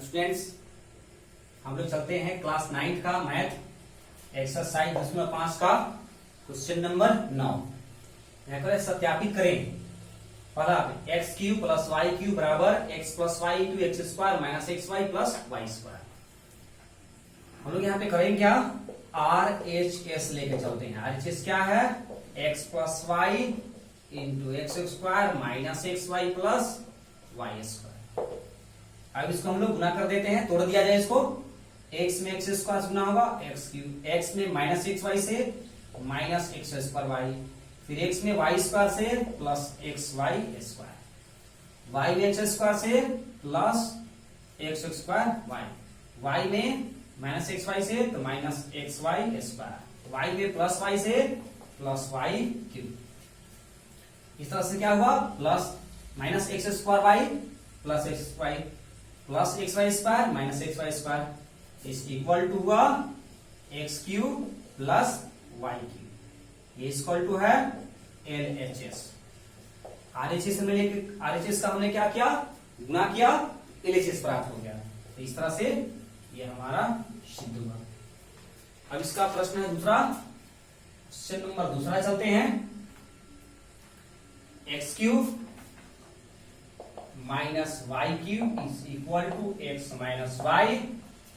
Students, हम लोग चलते हैं क्लास 9 का मैथ एक्सरसाइज 10.5 का क्वेश्चन नंबर 9। यहाँ करें सत्यापित करें। पहला X cube plus Y cube बराबर X plus Y into x square minus x Y plus Y square. हम लोग यहाँ पे करेंगे क्या, आर एच एस लेके चलते हैं। आर एच एस क्या है, x plus Y into x square minus x Y plus Y square. अब इसको हम लोग गुना कर देते हैं, तोड़ दिया जाए इसको। x में एक्स स्क्वायर गुना होगा एक्स क्यूब, x में माइनस एक्स वाई से माइनस एक्स स्क्वायर वाई, फिर x में वाई स्क्वायर से plus x Y square, y में एक्स स्क्वायर से plus x square y, y में माइनस एक्स वाई से तो minus x Y square, y में प्लस वाई से प्लस वाई क्यूब। इस तरह से क्या हुआ, plus minus x square Y plus x Y plus x Y square minus x Y square is equal to हुआ X cube plus Y cube. ये equal to है L H S. R H S में R H S का हमने क्या किया, गुना किया, L H S प्राप्त हो गया। तो इस तरह से ये हमारा सिद्ध हुआ। अब इसका प्रश्न है दूसरा, क्वेश्चन नंबर दूसरा चलते हैं। X cube minus y cube is equal to x minus y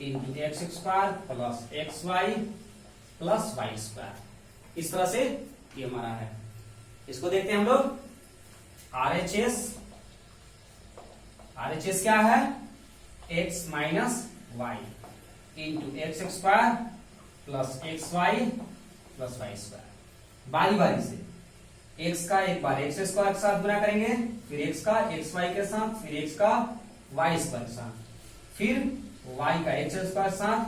into x square plus x Y plus Y square. इस तरह से ये हमारा है। इसको देखते हैं हम लोग। आर एच एस क्या है, x minus y into x square plus x Y plus Y square. बारी बारी से x का एक बार एक्स स्क्वायर के साथ गुना करेंगे, फिर x का एक्स वाई के साथ, फिर x का वाई स्क्वायर के साथ, फिर y का एक्स स्क्वायर के साथ,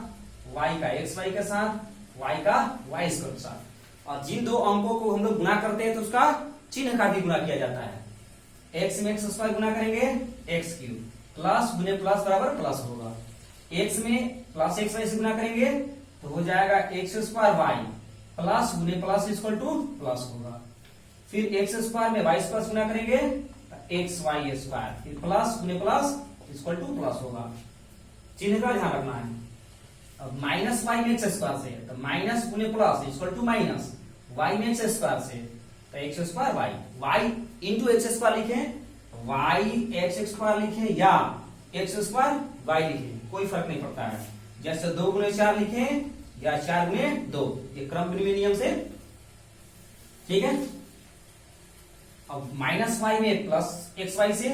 y का एक्स वाई के साथ, y का वाई स्क्वायर के साथ। और जिन दो अंकों को हम लोग गुना करते हैं तो उसका चिन्ह का भी गुना किया जाता है। x में एक्स स्क्वायर गुना करेंगे एक्स क्यूब, प्लस गुने प्लस बराबर प्लस होगा। x में प्लस एक्स वाई से गुना करेंगे तो हो जाएगा एक्स स्क्वायर वाई प्लस गुने प्लस इक्वल टू प्लस होगा। फिर एक्स स्क्वायर में वाई स्क्वायर गुना करेंगे एक्स वाई स्क्वायर, फिर प्लस गुने प्लस इक्वल टू प्लस होगा। चिन्ह का ध्यान रखना है। अब माइनस वाई में एक्स स्क्वायर से तो माइनस गुने plus equal to minus, y में एक्स स्क्वायर से तो x square y, y into x square लिखे, वाई एक्स स्क्वायर लिखे या एक्स स्क्वायर वाई लिखे, कोई फर्क नहीं पड़ता है। जैसे 2 गुने 4 लिखे या 4 गुने 2, ये क्रम विनिमय नियम से, ठीक है। अब माइनस वाई में प्लस एक्स वाई से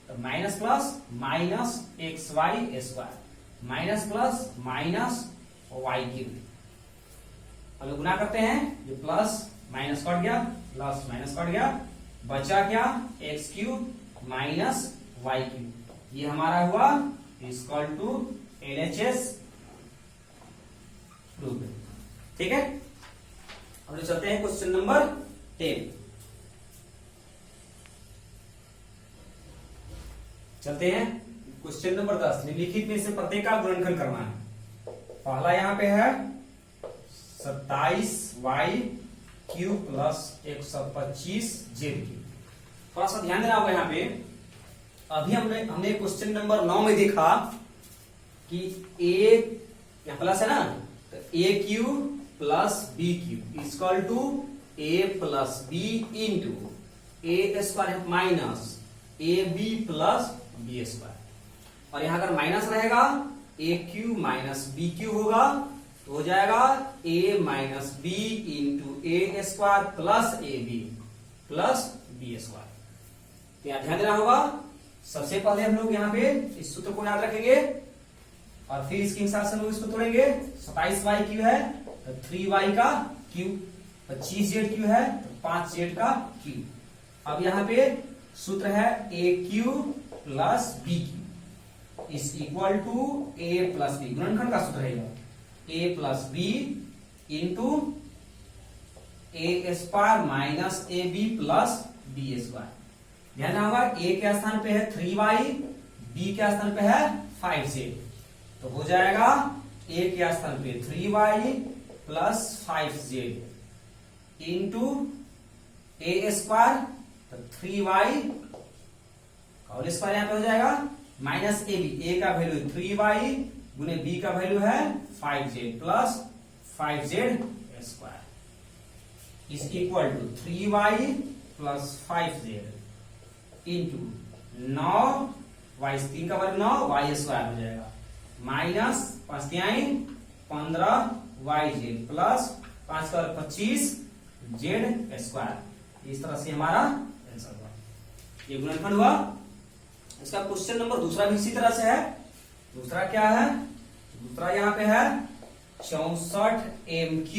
तो minus plus minus x Y square minus plus minus y cube. अब गुना करते हैं, ये प्लस माइनस कट गया, प्लस माइनस कट गया, बचा क्या x cube minus y cube. ये हमारा हुआ equal to L H S prove. ठीक है। अब चलते हैं क्वेश्चन नंबर 10। चलते हैं क्वेश्चन नंबर 10। निम्नलिखित में से प्रत्येक का गुणनखंड करना है। पहला यहां पे है 27 y cube plus 125 z cube. थोड़ा सा ध्यान देना होगा यहाँ पे। अभी हमने क्वेश्चन नंबर 9 में देखा कि ए यहां प्लस है ना, तो A cube plus B cube equal to A plus B into A square minus A B plus B square. और यहां अगर माइनस रहेगा A cube minus B cube होगा तो हो जाएगा A minus B into A square plus A B plus B square. तो ध्यान देना होगा। सबसे पहले हम लोग यहाँ पे इस सूत्र को याद रखेंगे और फिर इसके हिसाब से हम लोग इसको तोड़ेंगे। 27 वाई क्यूब है तो 3 वाई का क्यूब, 25 जेड क्यूब है तो 5 जेड का क्यूब। अब यहाँ पे सूत्र है A cube plus B cube is equal to A plus B, गुणनखंड का सूत्र है A plus B into A square minus A B plus B square. ध्यान होगा ए के स्थान पे है 3 वाई, बी के स्थान पे है 5 जेड, तो हो जाएगा ए के स्थान पे 3 Y plus 5 Z into A square तो 3 वाई होल स्क्वायर यहां पे हो जाएगा माइनस ए बी, ए का वैल्यू 3y गुने बी का वैल्यू है 5z plus 5z square is equal to 3y plus 5z into 9y, 3 का वर्ग 9 y स्क्वायर हो जाएगा माइनस 5 15y प्लस 5 का वर्ग 25 z स्क्वायर। इस तरह से हमारा आंसर हुआ, ये गुणनफल हुआ। इसका क्वेश्चन नंबर दूसरा भी इसी तरह से है। दूसरा क्या है? दूसरा यहाँ पे है 64 MQ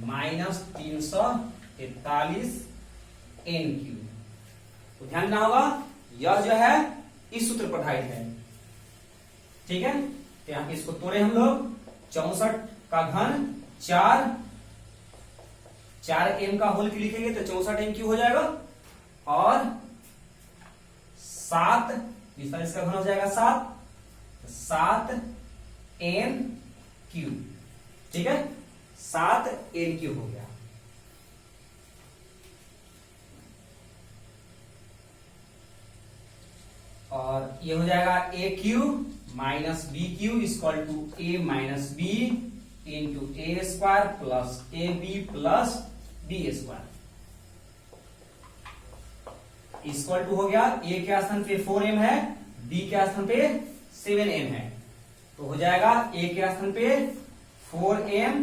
माइनस 343 NQ। तो ध्यान देना होगा, यह जो है इस सूत्र पर आधारित है, ठीक है। तो यहाँ पे इसको तोड़े हम लोग, 64 का घन 4 m का होल क्यू लिखेंगे तो 64 MQ हो जाएगा, और 7 इसका घन हो जाएगा 7 NQ, ठीक है। 7 NQ हो गया। और ये हो जाएगा AQ minus BQ equal to A minus B into A square plus AB plus B square equal to हो गया। A के स्थान पे 4m है, B के स्थान पे 7m है, तो हो जाएगा A के स्थान पे 4m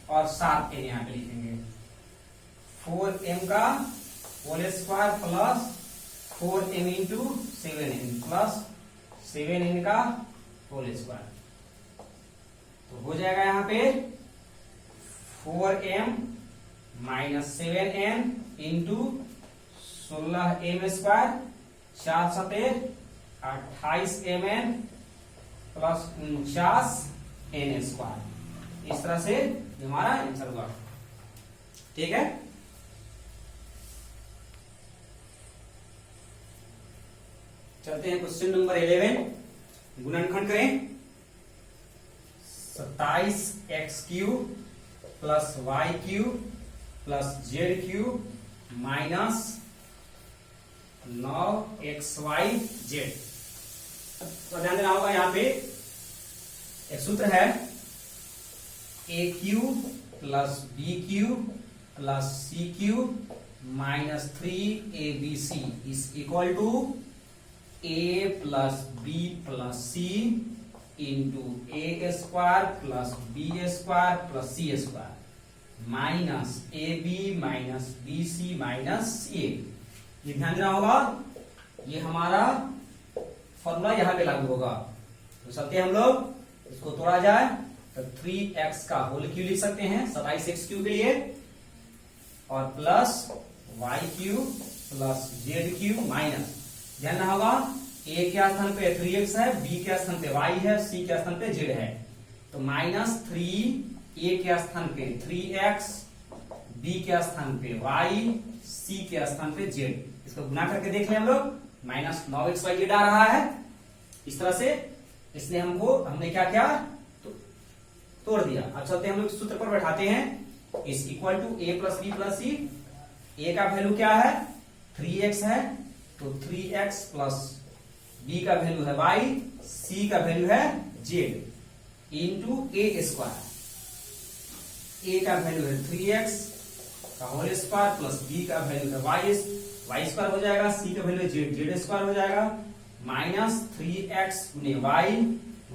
और 7n यहां पे लिखेंगे। 4m का whole square plus 4m into 7n plus 7n का होल स्क्वायर, तो हो जाएगा यहाँ पे 4m minus 7n into 16m square 4 सते 28mn प्लस 49n स्क्वायर। इस तरह से हमारा आंसर हुआ, ठीक है। चलते हैं क्वेश्चन नंबर 11। गुणनखंड करें। 27x³ plus y³ plus z³ minus 9xyz। तो ध्यान देना होगा, यहाँ पे एक सूत्र है AQ plus BQ plus CQ minus 3ABC is equal to A plus B plus C into A square plus B square plus C square minus AB minus BC minus CA। ये ध्यान देना होगा, ये हमारा फॉर्मूला यहाँ पे लागू होगा। तो चलते हम लोग इसको तोड़ा जाए तो 3x का होल क्यू लिख सकते हैं 27x³ के लिए, और plus y³ plus z³ minus, ध्यान रखना होगा A के स्थान पे 3x है, B के स्थान पे y है, C के स्थान पे z है, तो माइनस 3 A के स्थान पे 3x, B के स्थान पे y, C के स्थान पे z। इसको गुना करके देख लें हम लोग, माइनस 9xyz आ रहा है इस तरह से, इसलिए हमने क्या किया तो तोड़ दिया। अब चलते हम लोग सूत्र पर बैठाते हैं, is equal to A plus B plus C। A का वैल्यू क्या है 3x है, तो 3x प्लस B का वैल्यू है y, C का वैल्यू है z into A square. A का वैल्यू है 3x का होल स्क्वायर प्लस B का वैल्यू है y स्क्वायर हो जाएगा, C का वैल्यू z स्क्वायर हो जाएगा, माइनस 3x गुने y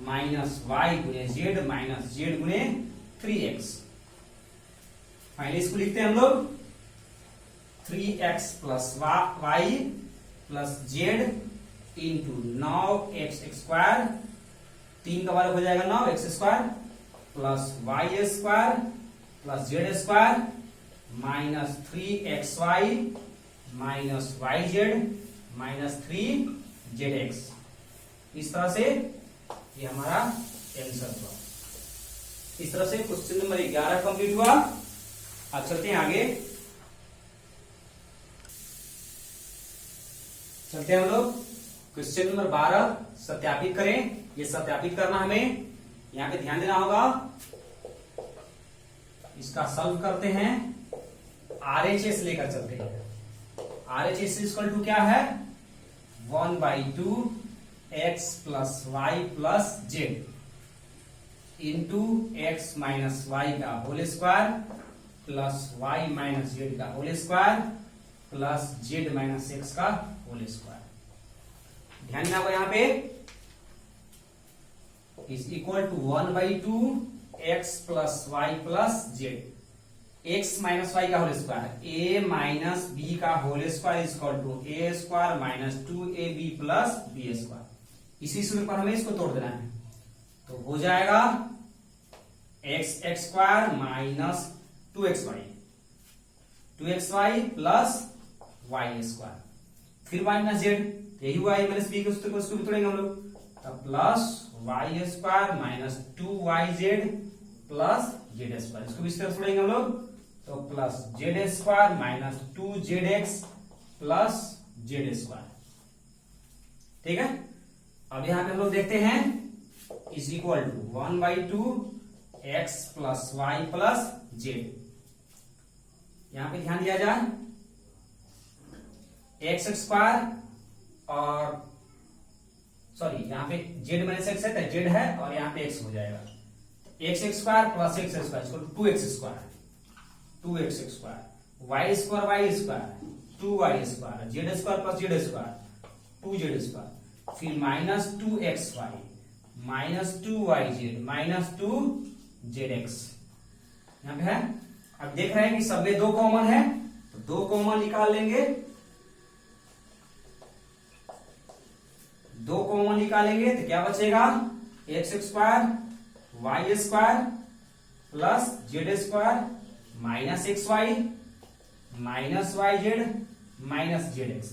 माइनस y गुने z माइनस z गुने 3x। फाइनली इसको लिखते हैं हम लोग 3x plus y plus z into 9x square, 3 का वर्ग हो जाएगा 9x square plus y square plus z square minus 3xy minus yz minus 3zx। इस तरह से ये हमारा आंसर हुआ। इस तरह से क्वेश्चन नंबर 11 कंप्लीट हुआ। अब चलते हैं आगे, चलते हैं हम लोग क्वेश्चन नंबर 12 सत्यापित करें। ये सत्यापित करना हमें यहाँ पे ध्यान देना होगा। इसका सॉल्व करते हैं, RHS लेकर चलते हैं। RHS इक्वल टू क्या है 1/2 x plus Y plus Z into X minus Y का whole square plus Y minus Z का whole square plus Z minus X का होल स्क्वायर। ध्यान देना यहाँ पे is equal to 1/2 x plus Y plus Z. X minus Y का whole square A minus B का whole square is equal to A square minus 2ab plus B square. इसी सूत्र पर हमें इसको तोड़ देना है तो हो जाएगा x square minus 2xy plus Y square फिर वाई माइनस जेड, यही हुआ ए माइनस बी के सूत्र को इसको भी तोड़ेंगे हम लोग, तब plus Y square minus 2yz plus Z square, इसको भी इस तरह तोड़ेंगे हम लोग तो plus Z square minus 2zx plus Z square. ठीक है, अब यहां पे हम लोग देखते हैं is equal to 1/2 x plus Y plus z. यहां पे ध्यान दिया जाए एक्स स्क्वायर और सॉरी यहाँ पे जेड माइनस एक्स है तो जेड है और यहाँ पे एक्स हो जाएगा x square plus x square 2x square 2x square Y square 2y square Z square plus Z square 2z square फिर minus 2xy minus 2yz minus 2zx यहाँ पे है। अब देख रहे हैं कि सब में 2 कॉमन है तो 2 कॉमन निकाल लेंगे, 2 कॉमन निकालेंगे तो क्या बचेगा x square Y square plus Z square minus x y minus y z minus Z x,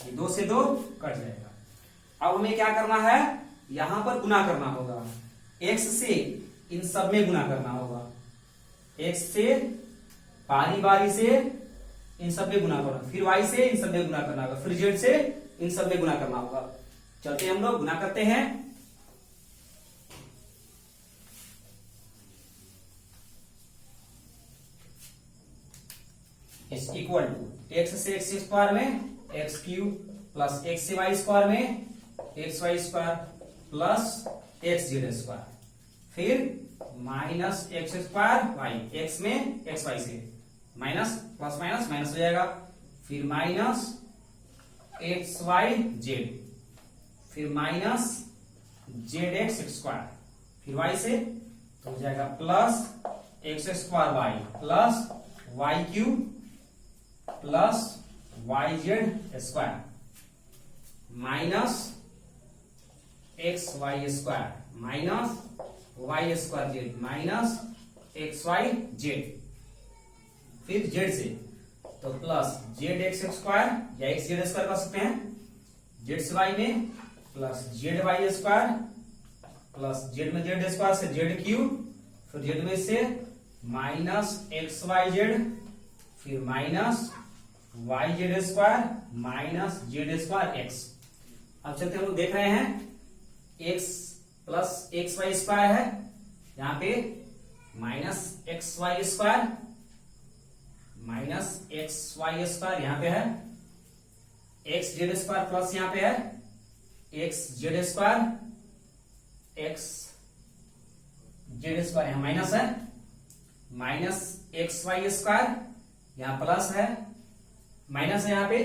ये 2 से 2 कट जाएगा। अब हमें क्या करना है यहां पर गुना करना होगा, एक्स से इन सब में गुना करना होगा, एक्स से बारी बारी से इन सब में गुना करना, फिर वाई से इन सब में गुना करना होगा, फिर जेड से इन सब में गुना करना होगा। चलते हम लोग गुना करते हैं। इज इक्वल टू एक्स से एक्स स्क्वायर में एक्स क्यूब प्लस एक्स से वाई स्क्वायर में X Y square plus X Z square फिर minus x square Y X में एक्स वाई से माइनस प्लस माइनस माइनस हो जाएगा फिर माइनस एक्स वाई जेड फिर माइनस जेड एक्स स्क्वायर फिर वाई से तो हो जाएगा plus x square Y plus Y cube plus Y Z square minus x Y square minus y square Z minus x Y Z फिर Z से तो plus Z X square या x Z square कर सकते हैं Z से Y में plus Z Y square plus Z में जेड स्क्वायर से जेड क्यूब फिर जेड में से माइनस एक्स वाई जेड फिर minus y Z square minus Z square x. अब चलते हम लोग देख रहे हैं x plus x Y square है यहां पे minus x Y square minus x Y square यहां पे है एक्स जेड स्क्वायर प्लस यहां पे है x Z square x Z square यहां माइनस है माइनस एक्स वाई स्क्वायर यहां प्लस है माइनस है यहां पे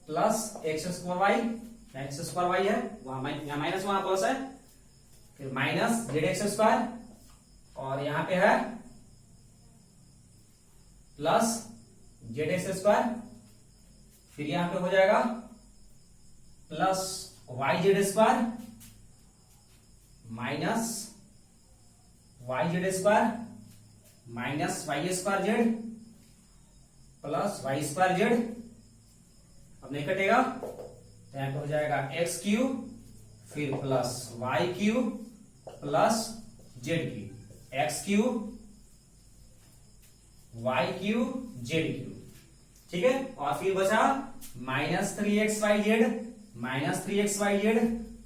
प्लस एक्स स्क्वायर वाई है वहां यहां माइनस वहां प्लस है फिर माइनस जेड एक्स स्क्वायर और यहां पे है प्लस जेड एक्स स्क्वायर फिर यहां पे हो जाएगा plus Y Z square minus y Z square minus y square z plus Y square z. अब नहीं कटेगा तो यहां पे हो जाएगा एक्स क्यूब फिर plus Y cube plus z cube x cube y cube z cube. ठीक है, और फिर बचा माइनस 3xyz माइनस 3xyz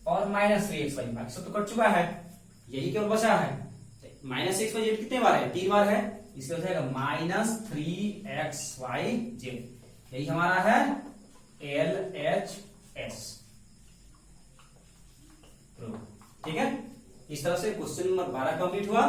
और माइनस 3xy, बाकी सब तो कट चुका है, यही केवल बचा है। माइनस एक्स वाई जेड कितने बार है 3 बार है, इसलिए हो जाएगा माइनस 3xyz, यही हमारा है LHS। ठीक है, इस तरह से क्वेश्चन नंबर 12 कंप्लीट हुआ।